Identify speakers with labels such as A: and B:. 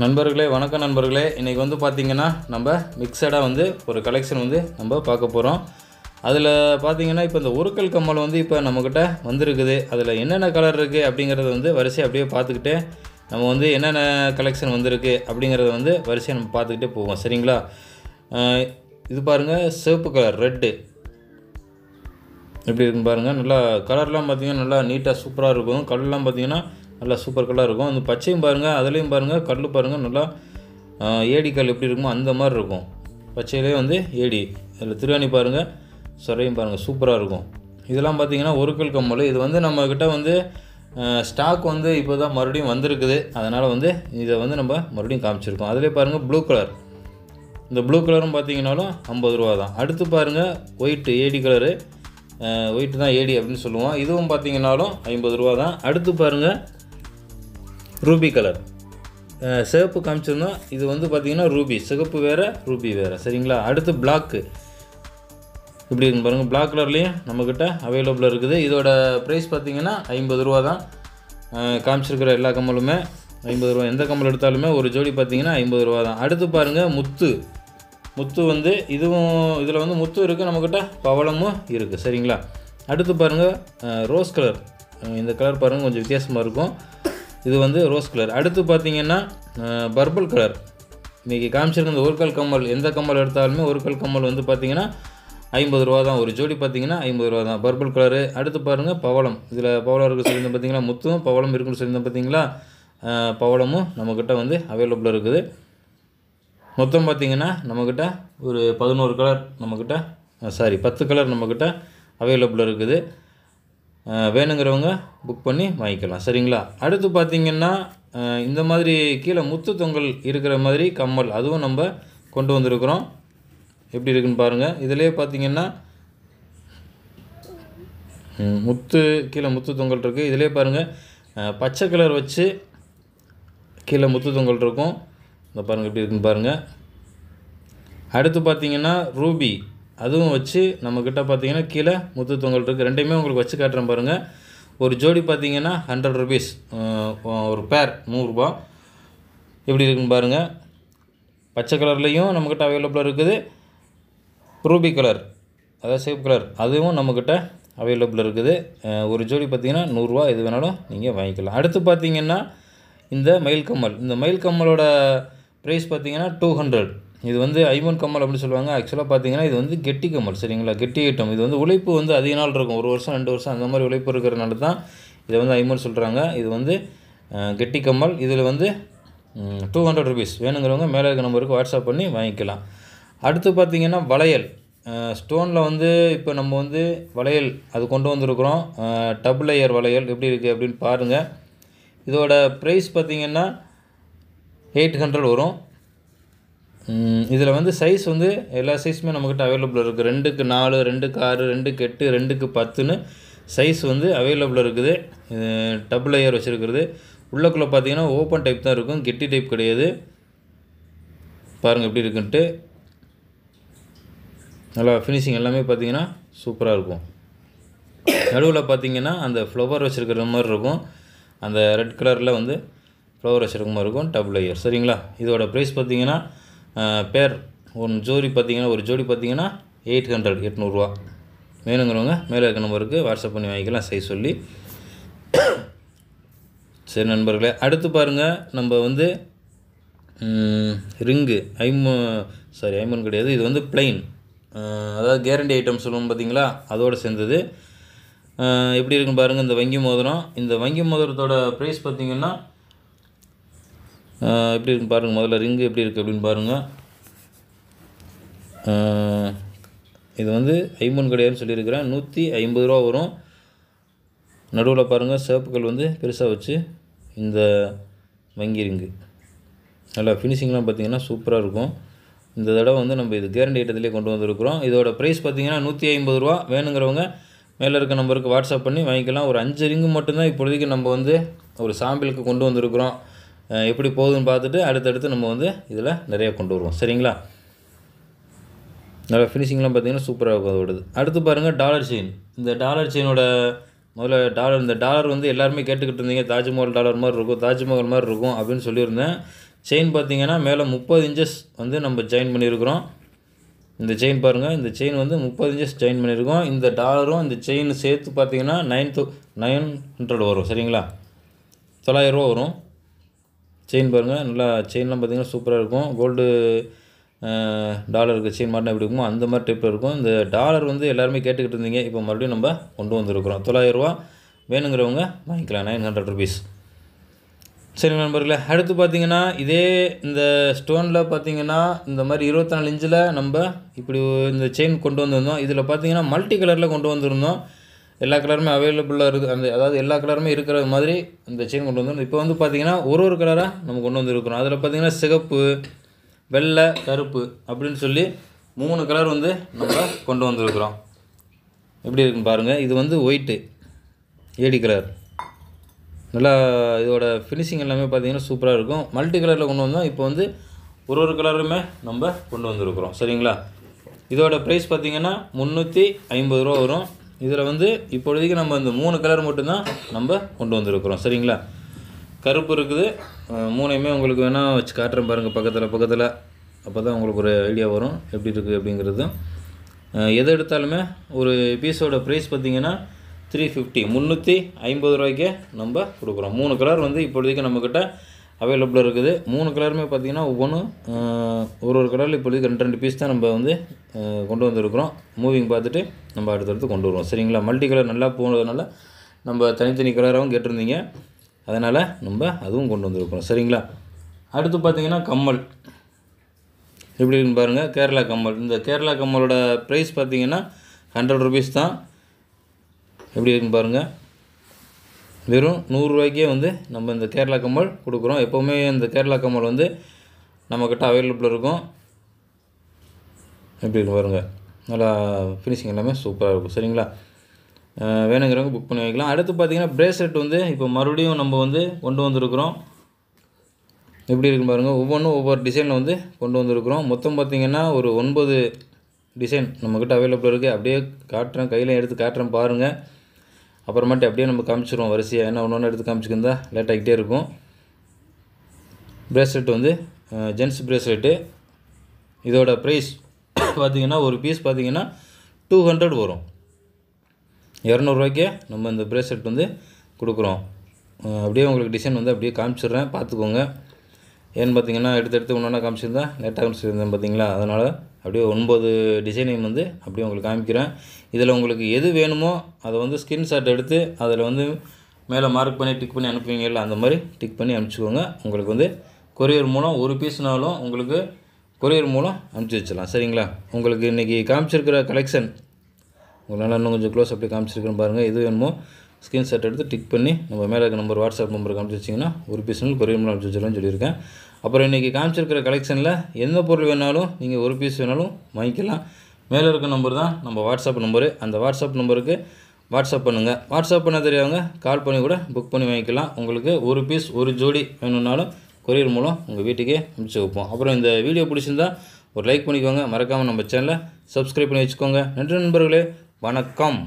A: நண்பர்களே வணக்கம் நண்பர்களே. இன்றைக்கி வந்து பார்த்திங்கன்னா நம்ம மிக்சடாக வந்து ஒரு கலெக்ஷன் வந்து நம்ம பார்க்க போகிறோம். அதில் பார்த்திங்கன்னா இப்போ இந்த உருக்கல் கம்மல் வந்து இப்போ நம்மக்கிட்ட வந்திருக்குது. அதில் என்னென்ன கலர் இருக்குது அப்படிங்கிறத வந்து வரிசையாக அப்படியே பார்த்துக்கிட்டே நம்ம வந்து என்னென்ன கலெக்ஷன் வந்திருக்கு அப்படிங்கிறத வந்து வரிசையாக நம்ம பார்த்துக்கிட்டே போவோம். சரிங்களா? இது பாருங்கள், சிவப்பு கலர் ரெட்டு எப்படி இருக்குன்னு பாருங்கள். நல்லா கலர்லாம் பார்த்திங்கன்னா நல்லா நீட்டாக சூப்பராக இருக்கும். கலர்லாம் பார்த்திங்கன்னா நல்லா சூப்பர் கலராக இருக்கும். அந்த பச்சையும் பாருங்கள், அதுலேயும் பாருங்கள், கல் பாருங்கள், நல்லா ஏடி கல் எப்படி இருக்குமோ அந்த மாதிரி இருக்கும். பச்சையிலே வந்து ஏடி, அதில் திருவாணி பாருங்கள், சொரையும் பாருங்கள், சூப்பராக இருக்கும். இதெல்லாம் பார்த்திங்கன்னா ஒருக்கல் கம்மல். இது வந்து நம்மக்கிட்ட வந்து ஸ்டாக் வந்து இப்போ தான் மறுபடியும் வந்திருக்குது. அதனால் வந்து இதை வந்து நம்ம மறுபடியும் காமிச்சிருக்கோம். அதிலே பாருங்கள் ப்ளூ கலர். இந்த ப்ளூ கலரும் பார்த்திங்கனாலும் 50 ரூபா தான். அடுத்து பாருங்கள் ஒயிட்டு, ஏடி கலரு, ஒயிட்டு தான் ஏடி அப்படின்னு சொல்லுவோம். இதுவும் பார்த்திங்கனாலும் 50 ரூபா தான். அடுத்து பாருங்கள் ரூபி கலர். சிவப்பு காமிச்சிருந்தோம், இது வந்து பார்த்திங்கன்னா ரூபி, சிவப்பு வேறு ரூபி வேறு. சரிங்களா? அடுத்து பிளாக்கு இப்படி இருக்குன்னு பாருங்கள். பிளாக் கலர்லேயும் நம்மக்கிட்ட அவைலபிளாக இருக்குது. இதோட ப்ரைஸ் பார்த்திங்கன்னா 50 ரூபா தான். காமிச்சிருக்கிற எல்லா கம்மலுமே 50 ரூபா. எந்த கம்மல் எடுத்தாலுமே ஒரு ஜோடி பார்த்திங்கன்னா 50 ரூபா தான். அடுத்து பாருங்கள் முத்து வந்து இதில் வந்து முத்து இருக்குது, நம்மக்கிட்ட பவளமும் இருக்குது. சரிங்களா? அடுத்து பாருங்கள் ரோஸ் கலர். இந்த கலர் பாருங்கள் கொஞ்சம் வித்தியாசமாக இருக்கும். இது வந்து ரோஸ் கலர். அடுத்து பார்த்திங்கன்னா பர்பிள் கலர். இன்றைக்கி காமிச்சிருக்க இந்த ஒருக்கல் கம்மல், எந்த கம்மல் எடுத்தாலுமே ஒருக்கல் கம்மல் வந்து பார்த்திங்கன்னா 50 ரூபா தான். ஒரு ஜோடி பார்த்திங்கன்னா 50 ரூபா தான், பர்பிள் கலரு. அடுத்து பாருங்கள் பவளம். இதில் பவளம் இருக்குது சொல்லியிருந்தேன் பார்த்திங்களா, முத்தும் பவளம் இருக்குன்னு சொல்லியிருந்தேன் பார்த்திங்களா. பவளமும் நம்மக்கிட்ட வந்து அவைலபிளாக இருக்குது. மொத்தம் பார்த்திங்கன்னா நம்மக்கிட்ட ஒரு 11 கலர் நம்மக்கிட்ட 10 கலர் நம்மக்கிட்ட அவைலபிளாக இருக்குது. வேணுங்கிறவங்க புக் பண்ணி வாங்கிக்கலாம். சரிங்களா? அடுத்து பார்த்திங்கன்னா இந்த மாதிரி கீழே முத்து தொங்கல் இருக்கிற மாதிரி கம்மல், அதுவும் நம்ம கொண்டு வந்திருக்கிறோம். எப்படி இருக்குன்னு பாருங்கள். இதிலே பார்த்திங்கன்னா கீழே முத்து தொங்கல் இருக்குது. இதிலே பாருங்கள் பச்சை கலர் வச்சு கீழே முத்து தொங்கல் இருக்கும். இந்த பாருங்கள் எப்படி இருக்குன்னு பாருங்கள். அடுத்து பார்த்திங்கன்னா ரூபி, அதுவும் வச்சு நம்மக்கிட்ட பார்த்திங்கன்னா கீழே முத்து தொங்கல் இருக்குது. ரெண்டையுமே உங்களுக்கு வச்சு காட்டுறேன் பாருங்கள். ஒரு ஜோடி பார்த்திங்கன்னா 100 ருபீஸ், ஒரு பேர் 100 ரூபா. எப்படி இருக்குன்னு பாருங்கள். பச்சை கலர்லேயும் நம்மக்கிட்ட அவைலபிளாக இருக்குது. ரூபி கலர், அதாவது சிவப்பு கலர், அதுவும் நம்மக்கிட்ட அவைலபிளாக இருக்குது. ஒரு ஜோடி பார்த்திங்கன்னா 100 ரூபா. எது வேணாலும் நீங்கள் வாங்கிக்கலாம். அடுத்து பார்த்திங்கன்னா இந்த மயில் கம்மல். இந்த மயில் கம்மலோட ப்ரைஸ் பார்த்திங்கன்னா 200. இது வந்து ஐமன் கம்மல் அப்படின்னு சொல்லுவாங்க. ஆக்சுவலாக பார்த்திங்கன்னா இது வந்து கெட்டி கம்மல். சரிங்களா? கெட்டி ஐட்டம். இது வந்து உழைப்பு வந்து அதிக நாள் இருக்கும், 1 வருஷம் 2 வருஷம் அந்த மாதிரி உழைப்பு இருக்கிறனால தான் இதை வந்து ஐமன் சொல்கிறாங்க. இது வந்து கெட்டி கம்மல். இதில் வந்து 200 ருபீஸ். வேணுங்கிறவங்க மேலே இருக்க நம்பருக்கு வாட்ஸ்அப் பண்ணி வாங்கிக்கலாம். அடுத்து பார்த்திங்கன்னா வளையல். ஸ்டோனில் வந்து இப்போ நம்ம வந்து வளையல் அது கொண்டு வந்திருக்கிறோம். டபுள் லேயர் வளையல் எப்படி இருக்குது அப்படின்னு பாருங்கள். இதோட ப்ரைஸ் பார்த்திங்கன்னா 800 வரும். இதில் வந்து சைஸ் வந்து எல்லா சைஸுமே நம்மக்கிட்ட அவைலபிளாக இருக்குது. 2க்கு 4, 2க்கு 6, 2க்கு 8, 2க்கு 10ன்னு சைஸ் வந்து அவைலபிளாக இருக்குது. டபுள் லேயர் வச்சுருக்கிறது. உள்ளக்குள்ளே பார்த்திங்கன்னா ஓப்பன் டைப் தான் இருக்கும், கெட்டி டைப் கிடையாது. பாருங்கள் எப்படி இருக்குன்ட்டு. நல்லா ஃபினிஷிங் எல்லாமே பார்த்திங்கன்னா சூப்பராக இருக்கும். நடுவில் பார்த்திங்கன்னா அந்த ஃப்ளவர் வச்சுருக்கிற மாதிரி இருக்கும். அந்த ரெட் கலரில் வந்து ஃப்ளவர் வச்சுருக்க மாதிரி இருக்கும். Double layer. சரிங்களா? இதோட ப்ரைஸ் பார்த்திங்கன்னா பேர் ஒரு ஜோடி பார்த்திங்கன்னா 800 ரூபா. வேணுங்கிறவங்க மேலே இருக்க நம்பருக்கு வாட்ஸ்அப் பண்ணி வாங்கிக்கலாம் சைஸ் சொல்லி. சரி நண்பர்களே, அடுத்து பாருங்கள் நம்ம வந்து ரிங்கு ஐமன் கிடையாது, இது வந்து பிளைன், அதாவது கேரண்டி ஐட்டம் சொல்லுவோம் பார்த்திங்களா, அதோடு சேர்ந்தது. எப்படி இருக்குன்னு பாருங்கள். இந்த வங்கி மோதிரம். இந்த வங்கி மோதிரத்தோட ப்ரைஸ் பார்த்திங்கன்னா எப்படி இருக்குன்னு பாருங்கள். முதல்ல ரிங்கு எப்படி இருக்குது அப்படின்னு பாருங்கள். இது வந்து ஐமன் கிடையாதுன்னு சொல்லியிருக்கிறேன். 150 ரூபா வரும். நடுவில் பாருங்கள் சிவப்புக்கள் வந்து பெருசாக வச்சு இந்த வங்கி ரிங்கு. நல்லா ஃபினிஷிங்லாம் பார்த்திங்கன்னா சூப்பராக இருக்கும். இந்த தடவை வந்து நம்ம இது கேரண்டி ஐட்டத்திலே கொண்டு வந்திருக்கிறோம். இதோட ப்ரைஸ் பார்த்திங்கன்னா 150 ரூபா. வேணுங்கிறவங்க மேலே இருக்க நம்பருக்கு வாட்ஸ்அப் பண்ணி வாங்கிக்கலாம். ஒரு 5 ரிங்கு மட்டும்தான் இப்போதைக்கு நம்ம வந்து ஒரு சாம்பிளுக்கு கொண்டு வந்திருக்கிறோம். எப்படி போகுதுன்னு பார்த்துட்டு அடுத்தடுத்து நம்ம வந்து இதில் நிறையா கொண்டு வருவோம். சரிங்களா? நல்லா ஃபினிஷிங்லாம் பார்த்திங்கன்னா சூப்பராக இருக்கும் அதோடது. அடுத்து பாருங்கள் டாலர் செயின். இந்த டாலர் செயினோட முதல்ல இந்த டாலர் வந்து எல்லாருமே கேட்டுக்கிட்டு இருந்தீங்க. தாஜ்மஹால் டாலர் மாதிரி இருக்கும், தாஜ்மஹால் மாதிரி இருக்கும் அப்படின்னு சொல்லியிருந்தேன். செயின் பார்த்திங்கன்னா மேலே 30 இன்ச்சஸ் வந்து நம்ம ஜாயின் பண்ணியிருக்கிறோம். இந்த செயின் பாருங்கள், இந்த செயின் வந்து 30 இன்ச்சஸ் ஜாயின் பண்ணியிருக்கோம். இந்த டாலரும் இந்த செயின் சேர்த்து பார்த்திங்கன்னா 900 வரும். சரிங்களா, 900 ரூபா வரும். செயின் பாருங்கள், நல்லா செயின்லாம் பார்த்திங்கன்னா சூப்பராக இருக்கும். கோல்டு டாலருக்கு செயின் மாட்டினா எப்படி இருக்குமோ அந்த மாதிரி டைப்பில் இருக்கும். இந்த டாலர் வந்து எல்லாருமே கேட்டுக்கிட்டு இருந்தீங்க, இப்போ மறுபடியும் நம்ம கொண்டு வந்திருக்கிறோம். 900 ரூபா வேணுங்கிறவங்க வாங்கிக்கலாம், 900 ருபீஸ். சரி நண்பர்களே, அடுத்து பார்த்திங்கன்னா இதே இந்த ஸ்டோனில் பார்த்திங்கன்னா இந்த மாதிரி 24 இன்ச்சில் நம்ம இப்படி இந்த செயின் கொண்டு வந்திருந்தோம். இதில் பார்த்திங்கன்னா மல்டி கலரில் கொண்டு வந்திருந்தோம். எல்லா கலருமே அவைலபிளாக இருக்குது, அதாவது எல்லா கலருமே இருக்கிற மாதிரி இந்த செயின் கொண்டு வந்திருந்தோம். இப்போ வந்து பார்த்திங்கன்னா ஒரு கலராக நம்ம கொண்டு வந்திருக்கிறோம். அதில் பார்த்திங்கன்னா சிகப்பு, வெள்ளை, கருப்பு அப்படின்னு சொல்லி 3 கலர் வந்து நம்ம கொண்டு வந்திருக்கிறோம். எப்படி இருக்குன்னு பாருங்கள். இது வந்து ஒயிட்டு ஏடி கலர், நல்லா இதோட ஃபினிஷிங் எல்லாமே பார்த்திங்கன்னா சூப்பராக இருக்கும். மல்டி கலரில் கொண்டு வந்தோம். இப்போ வந்து ஒரு கலருமே நம்ம கொண்டு வந்திருக்கிறோம். சரிங்களா, இதோட ப்ரைஸ் பார்த்திங்கன்னா 350 ரூபா வரும். இதில் வந்து இப்பொழுதைக்கு நம்ம இந்த 3 கலர் மட்டும்தான் நம்ம கொண்டு வந்திருக்கிறோம். சரிங்களா, கருப்பு இருக்குது. 3யுமே உங்களுக்கு வேணால் வச்சு காட்டுறேன் பாருங்கள் பக்கத்தில். அப்போ தான் உங்களுக்கு ஒரு ஐடியா வரும் எப்படி இருக்குது அப்படிங்கிறது. எது எடுத்தாலுமே ஒரு பீஸோட ப்ரைஸ் பார்த்திங்கன்னா 350 ரூபாய்க்கே நம்ம கொடுக்குறோம். 3 கலர் வந்து இப்பொழுதைக்கு நம்மக்கிட்ட அவைலபிளாக இருக்குது. 3 கலருமே பார்த்திங்கன்னா ஒவ்வொன்றும் ஒரு கலரில் இப்பொழுதைக்கு 2 பீஸ் தான் நம்ம வந்து கொண்டு வந்திருக்கிறோம். மூவிங் பார்த்துட்டு நம்ம அடுத்தடுத்து கொண்டு வருவோம். சரிங்களா, மல்டி கலர் நல்லா போனதுனால நம்ம தனித்தனி கலராகவும் கேட்டிருந்தீங்க, அதனால் நம்ம அதுவும் கொண்டு வந்திருக்கிறோம். சரிங்களா, அடுத்து பார்த்திங்கன்னா கம்மல் எப்படி இருக்குன்னு பாருங்கள். கேரளா கம்மல். இந்த கேரளா கம்மலோட ப்ரைஸ் பார்த்திங்கன்னா 100 ருபீஸ் தான். எப்படி இருக்குன்னு பாருங்கள். வெறும் 100 ரூபாய்க்கே வந்து நம்ம இந்த கேரளா கம்மல் கொடுக்குறோம். எப்போவுமே இந்த கேரளா கம்மல் வந்து நம்மக்கிட்ட அவைலபிள் இருக்கும். எப்படி இருக்குன்னு பாருங்கள், நல்லா ஃபினிஷிங் எல்லாமே சூப்பராக இருக்கும். சரிங்களா, வேணுங்கிறவங்க புக் பண்ணி வைக்கலாம். அடுத்து பார்த்திங்கன்னா பிரேஸ்லெட் வந்து இப்போ மறுபடியும் நம்ம வந்து கொண்டு வந்திருக்கிறோம். எப்படி இருக்குன்னு பாருங்கள். ஒவ்வொன்றும் ஒவ்வொரு டிசைனில் வந்து கொண்டு வந்திருக்கிறோம். மொத்தம் பார்த்திங்கன்னா ஒரு 9 டிசைன் நம்மக்கிட்ட அவைலபிள் இருக்குது. அப்படியே காட்டுறேன், கையில் எடுத்து காட்டுறேன் பாருங்கள். அப்புறமேட்டு அப்படியே நம்ம காமிச்சிடுவோம் வரிசையாக, ஏன்னா ஒன்று எடுத்து காமிச்சிக்கிருந்தா லேட் ஆகிட்டே இருக்கும். பிரேஸ்லெட் வந்து ஜென்ஸ் பிரேஸ்லெட்டு. இதோட ப்ரைஸ் பார்த்திங்கன்னா ஒரு பீஸ் பார்த்திங்கன்னா 200 வரும். 200 ரூபாய்க்கே நம்ம இந்த பிரேஸ்லெட் வந்து கொடுக்குறோம். அப்படியே உங்களுக்கு டிசைன் வந்து அப்படியே காமிச்சிடுறேன், பார்த்துக்கோங்க. ஏன்னு பார்த்திங்கன்னா எடுத்து ஒன்றா காமிச்சிருந்தா லேட்டாக காமிச்சிருந்தேன் பார்த்திங்களா, அதனால் அப்படியே 9 டிசைனையும் வந்து அப்படியே உங்களுக்கு காமிக்கிறேன். இதில் உங்களுக்கு எது வேணுமோ அதை வந்து ஸ்கிரீன்ஷாட் எடுத்து அதில் வந்து மேலே மார்க் பண்ணி டிக் பண்ணி அனுப்புவீங்கல்ல, அந்த மாதிரி டிக் பண்ணி அனுப்பிச்சிக்கோங்க. உங்களுக்கு வந்து கொரியர் மூலம் ஒரு பீஸ்னாலும் உங்களுக்கு கொரியர் மூலம் அனுப்பிச்சி வச்சிடலாம். சரிங்களா, உங்களுக்கு இன்றைக்கி காமிச்சிருக்கிற கலெக்ஷன் உங்களால் இன்னும் கொஞ்சம் க்ளோஸ் அப்படி காமிச்சிருக்கேன்னு பாருங்கள். எது வேணுமோ ஸ்க்ரீன்ஷாட் எடுத்து டிக் பண்ணி நம்ம மேலே இருக்க நம்பர் வாட்ஸ்அப் நம்பருக்கு காமிச்சு வச்சிங்கன்னா ஒரு பீஸ்னாலும் கொரியர் மூலம் அனுப்பிச்சி வச்சிடலாம்னு சொல்லியிருக்கேன். அப்புறம் இன்றைக்கி காமிச்சிருக்கிற கலெக்ஷனில் எந்த பொருள் வேணாலும் நீங்கள் ஒரு பீஸ் வேணாலும் வாங்கிக்கலாம். மேலே இருக்க நம்பர் தான் நம்ம வாட்ஸ்அப் நம்பரு. அந்த வாட்ஸ்அப் நம்பருக்கு வாட்ஸ்அப் பண்ணுங்கள். வாட்ஸ்அப் பண்ண தெரியாதவங்க கால் பண்ணி கூட புக் பண்ணி வாங்கிக்கலாம். உங்களுக்கு ஒரு பீஸ் ஒரு ஜோடி வேணும்னாலும் கொரியர் மூலம் உங்கள் வீட்டுக்கே அனுப்பிச்சி வைப்போம். அப்புறம் இந்த வீடியோ பிடிச்சிருந்தா ஒரு லைக் பண்ணிக்கோங்க. மறக்காமல் நம்ம சேனலை சப்ஸ்கிரைப் பண்ணி வச்சுக்கோங்க. நன்றி நண்பர்களே, வணக்கம்.